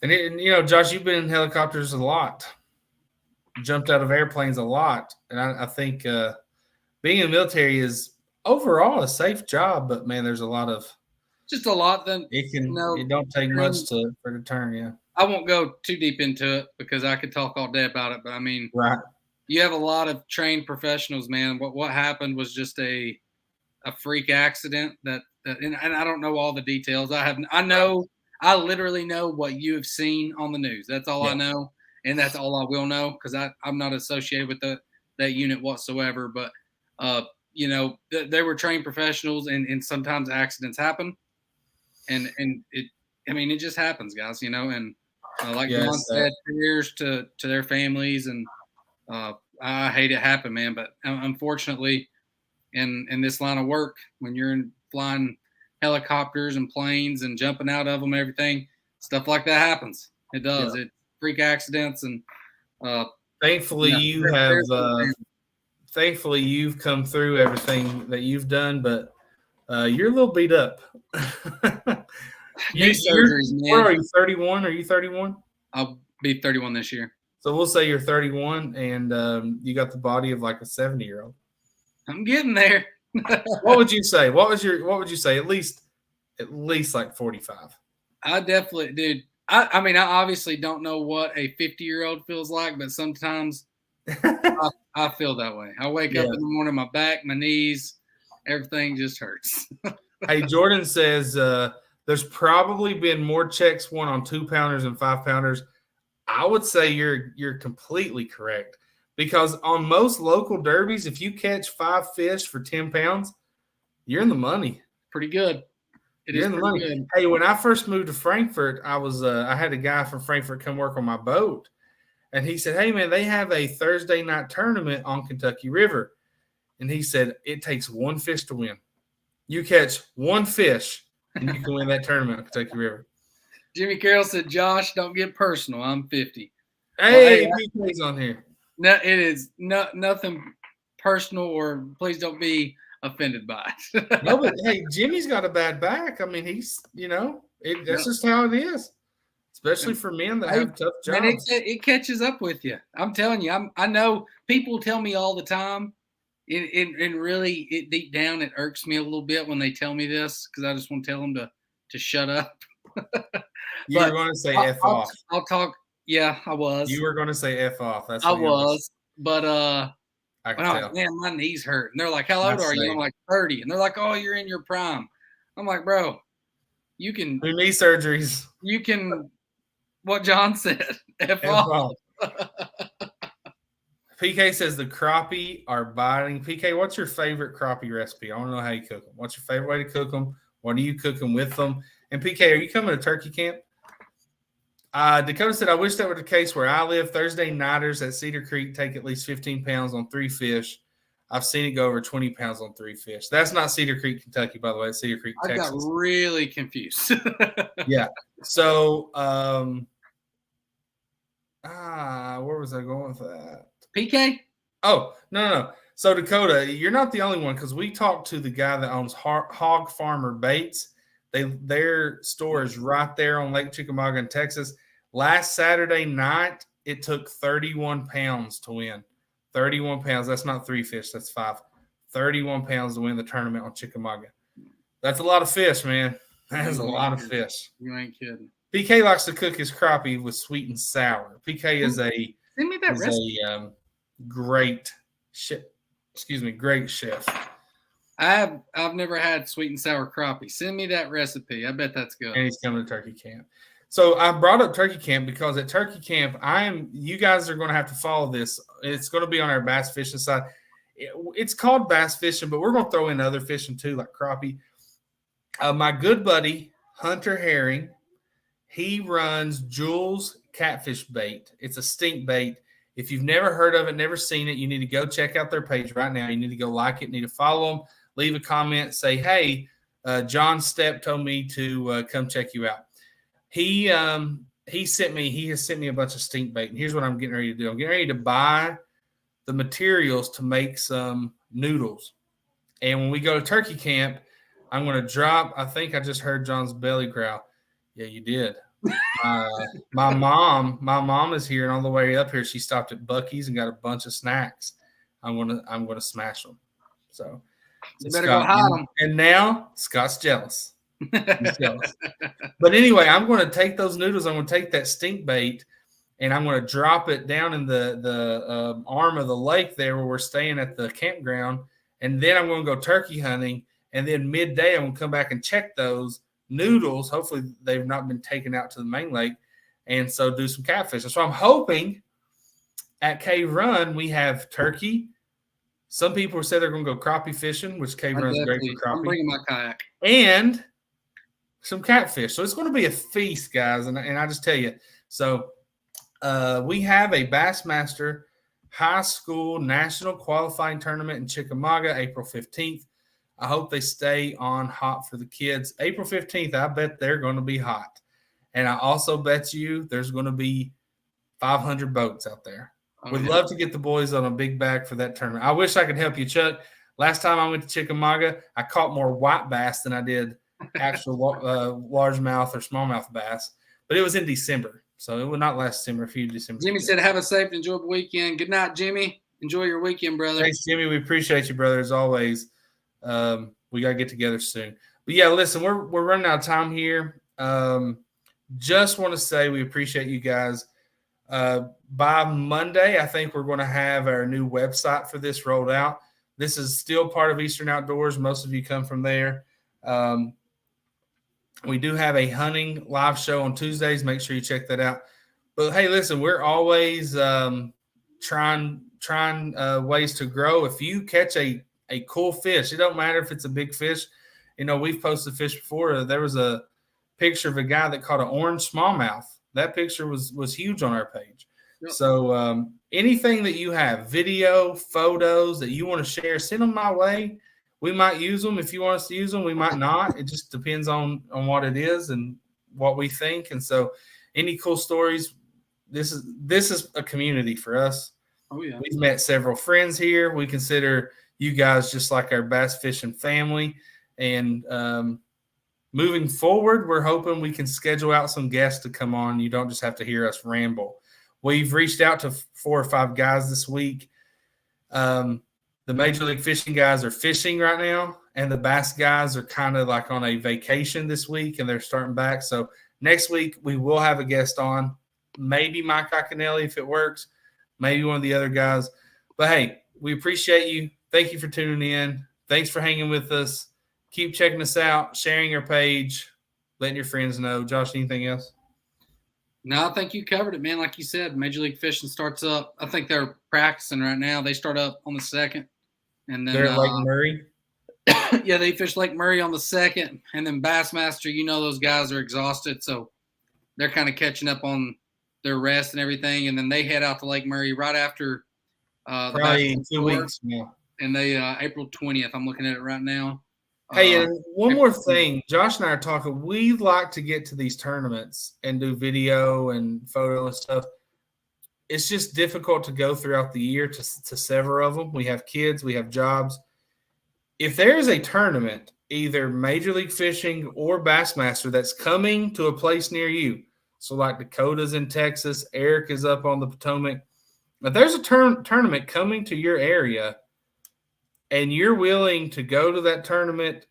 And Josh, you've been in helicopters a lot. Jumped out of airplanes a lot. And I think being in the military is overall a safe job, but, man, there's a lot of – just a lot. Then it don't take much for the turn, yeah. I won't go too deep into it because I could talk all day about it. But, I mean, right. You have a lot of trained professionals, man. What happened was just a freak accident and I don't know all the details. I literally know what you have seen on the news. That's all I know, and that's all I will know because I'm not associated with that unit whatsoever. But they were trained professionals, and sometimes accidents happen, and it just happens, guys. And like John said, prayers to their families, and I hate it happen, man. But unfortunately, in this line of work, when you're flying helicopters and planes and jumping out of them and everything, stuff like that happens. It does. It freak accidents, and thankfully you've come through everything that you've done, but you're a little beat up. Where are you, 31? Are you 31? I'll be 31 this year. So we'll say you're 31 and you got the body of like a 70-year-old. I'm getting there. What would you say? What would you say? At least like 45. I definitely, dude. I mean, I obviously don't know what a 50-year-old feels like, but sometimes I feel that way. I wake up in the morning, my back, my knees, everything just hurts. Hey, Jordan says there's probably been more checks won on 2-pounders and 5-pounders. I would say you're completely correct, because on most local derbies, if you catch 5 fish for 10 pounds, you're in the money. Pretty good. You're in the money. Good. Hey, when I first moved to Frankfurt, I had a guy from Frankfurt come work on my boat, and he said, "Hey man, they have a Thursday night tournament on Kentucky River," and he said it takes 1 fish to win. You catch 1 fish, and you can win that tournament on Kentucky River. Jimmy Carroll said, "Josh, don't get personal. I'm 50." Hey, PK's on here. No, it is nothing personal, or please don't be offended by it. No, but hey, Jimmy's got a bad back. I mean, he's that's just how it is, especially for men that have tough jobs. And it catches up with you. I'm telling you. I know people tell me all the time. And really, deep down, it irks me a little bit when they tell me this, because I just want to tell them to shut up. You were going to say F off. I'll talk. Yeah, I was. You were going to say F off. That's I was. But I can tell. Man, my knees hurt. And they're like, "How old are you?" I'm like, 30. And they're like, "Oh, you're in your prime." I'm like, "Bro, you can do knee surgeries. You can." What John said. F off. PK says the crappie are biting. PK, what's your favorite crappie recipe? I want to know how you cook them. What's your favorite way to cook them? What do you cook them with them? And PK, are you coming to turkey camp? Dakota said, "I wish that were the case where I live. Thursday nighters at Cedar Creek take at least 15 pounds on 3 fish. I've seen it go over 20 pounds on 3 fish." That's not Cedar Creek, Kentucky, by the way. It's Cedar Creek, Texas. I got really confused. Yeah. So, where was I going with that? PK? Oh, no. So, Dakota, you're not the only one, because we talked to the guy that owns Hog Farmer Baits. Their store is right there on Lake Chickamauga in Texas. Last Saturday night, it took 31 pounds to win. 31 pounds. That's not 3 fish. That's 5. 31 pounds to win the tournament on Chickamauga. That's a lot of fish, man. That is a lot of fish. You ain't kidding. PK likes to cook his crappie with sweet and sour. PK is a Send me that recipe. Great chef. Great chef. I've never had sweet and sour crappie. Send me that recipe. I bet that's good. And he's coming to turkey camp. So I brought up turkey camp because at turkey camp, you guys are going to have to follow this. It's going to be on our bass fishing side. It's called bass fishing, but we're going to throw in other fishing too, like crappie. My good buddy, Hunter Herring, he runs Jules Catfish Bait. It's a stink bait. If you've never heard of it, never seen it, you need to go check out their page right now. You need to go like it, need to follow them, leave a comment, say, "Hey, John Stepp told me to come check you out." He has sent me a bunch of stink bait, and here's what I'm getting ready to do. I'm getting ready to buy the materials to make some noodles. And when we go to turkey camp, I'm going to drop, I think I just heard John's belly growl. Yeah, you did. My mom is here, and on the way up here, she stopped at Buc-ee's and got a bunch of snacks. I'm gonna smash them. So you better go hide them. And now Scott's jealous. He's jealous. But anyway, I'm going to take those noodles. I'm going to take that stink bait, and I'm going to drop it down in the arm of the lake there where we're staying at the campground. And then I'm going to go turkey hunting. And then midday, I'm going to come back and check those noodles. Hopefully they've not been taken out to the main lake, and so do some catfish. So I'm hoping at Cave Run we have turkey. Some people said they're going to go crappie fishing, which Cave Run is great for crappie. I'm bringing my kayak. And some catfish. So it's going to be a feast, guys. And I just tell you, so we have a Bassmaster High School National Qualifying Tournament in Chickamauga, April 15th. I hope they stay on hot for the kids. April 15th, I bet they're going to be hot. And I also bet you there's going to be 500 boats out there. Would love to get the boys on a big bag for that tournament. I wish I could help you, Chuck. Last time I went to Chickamauga, I caught more white bass than I did actual largemouth or smallmouth bass. But it was in December, so it would not last December. A few December. Jimmy said, "Have a safe and enjoyable weekend." Good night, Jimmy. Enjoy your weekend, brother. Thanks, Jimmy. We appreciate you, brother, as always. We got to get together soon. But, yeah, listen, we're running out of time here. Just want to say we appreciate you guys. By Monday, I think we're going to have our new website for this rolled out. This is still part of Eastern Outdoors. Most of you come from there. We do have a hunting live show on Tuesdays. Make sure you check that out. But hey, listen, we're always trying ways to grow. If you catch a cool fish, it don't matter if it's a big fish. You know, we've posted fish before. There was a picture of a guy that caught an orange smallmouth. That picture was huge on our page. Yep. So anything that you have, video, photos that you want to share, send them my way. We might use them. If you want us to use them, we might not. It just depends on what it is and what we think. And so any cool stories, this is a community for us. Oh, yeah. We've met several friends here. We consider you guys just like our bass fishing family. And moving forward, we're hoping we can schedule out some guests to come on. You don't just have to hear us ramble. We've reached out to 4 or 5 guys this week. The Major League Fishing guys are fishing right now, and the bass guys are kind of like on a vacation this week, and they're starting back. So next week we will have a guest on, maybe Mike Iaconelli if it works, maybe one of the other guys. But, hey, we appreciate you. Thank you for tuning in. Thanks for hanging with us. Keep checking us out, sharing our page, letting your friends know. Josh, anything else? No, I think you covered it, man. Like you said, Major League Fishing starts up. I think they're practicing right now. They start up on the 2nd. And then they're at Lake Murray? Yeah, they fish Lake Murray on the 2nd. And then Bassmaster, you know those guys are exhausted. So they're kind of catching up on their rest and everything. And then they head out to Lake Murray right after probably in 2 weeks. Yeah. And they April 20th. I'm looking at it right now. Hey, and one more thing. Josh and I are talking. We'd like to get to these tournaments and do video and photo and stuff. It's just difficult to go throughout the year to several of them. We have kids. We have jobs. If there's a tournament, either Major League Fishing or Bassmaster, that's coming to a place near you, so like Dakota's in Texas, Eric is up on the Potomac. If there's a tournament coming to your area and you're willing to go to that tournament,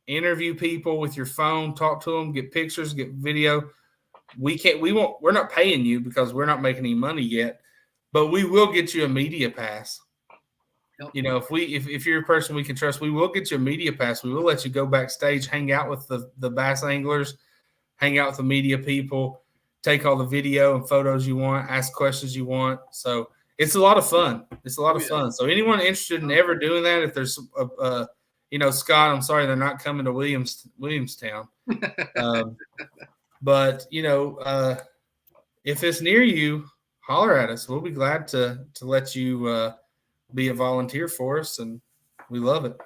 interview people with your phone, talk to them, get pictures, get video, we're not paying you because we're not making any money yet, but we will get you a media pass. Yep. You know, if you're a person we can trust, we will get you a media pass. We will let you go backstage, hang out with the bass anglers, hang out with the media people, take all the video and photos you want, ask questions you want. So it's a lot of fun. It's a lot of fun. So anyone interested in ever doing that, if there's Scott, I'm sorry they're not coming to Williamstown. But, if it's near you, holler at us. We'll be glad to let you be a volunteer for us, and we love it.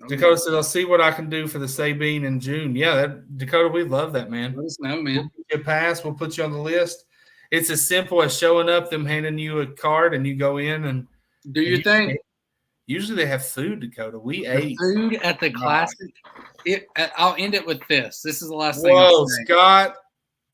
Okay. Dakota said, I'll see what I can do for the Sabine in June. Yeah, Dakota, we love that, man. Let us know, man. We'll get you a pass. We'll put you on the list. It's as simple as showing up, them handing you a card, and you go in and do your thing. Usually they have food, Dakota. We ate food at the Classic. I'll end it with this. This is the last thing. Whoa, Scott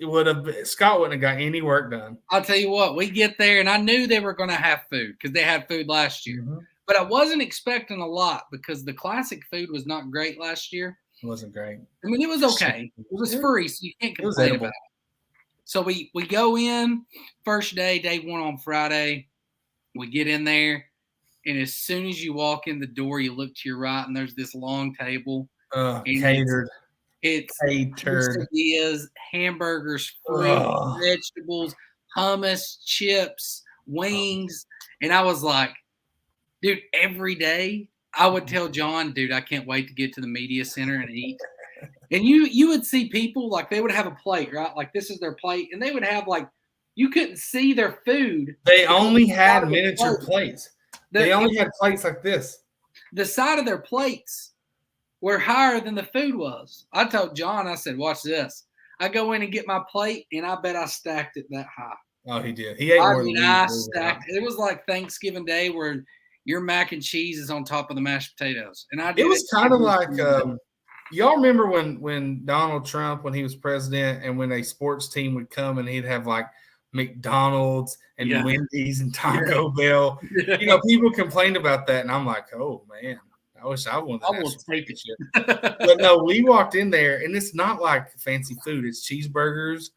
wouldn't have got any work done. I'll tell you what. We get there, and I knew they were going to have food because they had food last year. Mm-hmm. But I wasn't expecting a lot because the Classic food was not great last year. It wasn't great. I mean, it was okay. It was free, so you can't complain about it. So we go in first day 1 on Friday. We get in there. And as soon as you walk in the door, you look to your right, and there's this long table. Catered. It's quesadillas, hamburgers, fruit, vegetables, hummus, chips, wings. And I was like, dude, every day I would tell John, dude, I can't wait to get to the media center and eat. And you would see people, like, they would have a plate, right? Like, this is their plate. And they would have, like, you couldn't see their food. They only had miniature plates. They only had plates like this. The side of their plates were higher than the food was. I told John, I said, watch this. I go in and get my plate, and I bet I stacked it that high. Oh, he did. He ate more than I stacked it. It was like Thanksgiving Day where your mac and cheese is on top of the mashed potatoes. And it was kind of like y'all remember when Donald Trump, when he was president, and when a sports team would come and he'd have like McDonald's and Wendy's and Taco Bell. Yeah. People complained about that, and I'm like, oh man, I wish I wanted to take it. But no, we walked in there, and it's not like fancy food. It's cheeseburgers,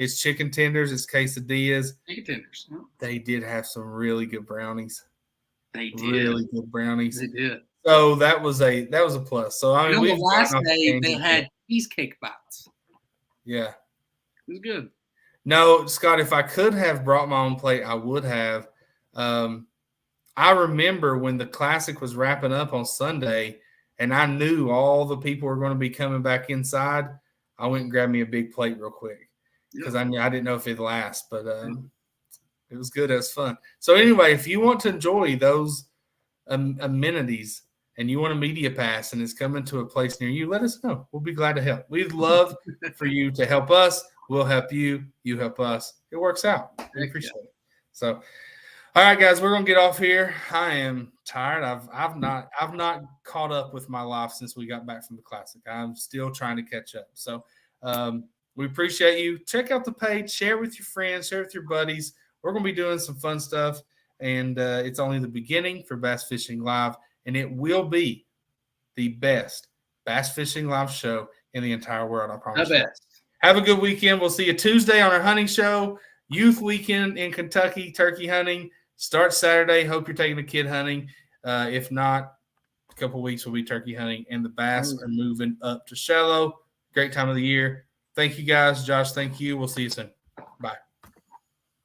It's chicken tenders. It's quesadillas. Chicken tenders. Huh? They did have some really good brownies. They did. Really good brownies. They did. So that was a plus. So I mean, the last day they had cheesecake bites. Yeah, it was good. No, Scott, if I could have brought my own plate, I would have. I remember when the Classic was wrapping up on Sunday, and I knew all the people were going to be coming back inside. I went and grabbed me a big plate real quick because I didn't know if it'd last, but it was good. It was fun. So anyway, if you want to enjoy those amenities and you want a media pass and it's coming to a place near you, let us know. We'll be glad to help. We'd love for you to help us. We'll help you. You help us. It works out. We appreciate it. So, all right, guys, we're gonna get off here. I am tired. I've not caught up with my life since we got back from the Classic. I'm still trying to catch up. So, we appreciate you. Check out the page. Share it with your friends. Share it with your buddies. We're gonna be doing some fun stuff, and it's only the beginning for Bass Fishing Live, and it will be the best bass fishing live show in the entire world. I promise. The best. Have a good weekend. We'll see you Tuesday on our hunting show. Youth weekend in Kentucky, turkey hunting. Start Saturday. Hope you're taking a kid hunting. If not, a couple of weeks we'll be turkey hunting. And the bass are moving up to shallow. Great time of the year. Thank you, guys. Josh, thank you. We'll see you soon.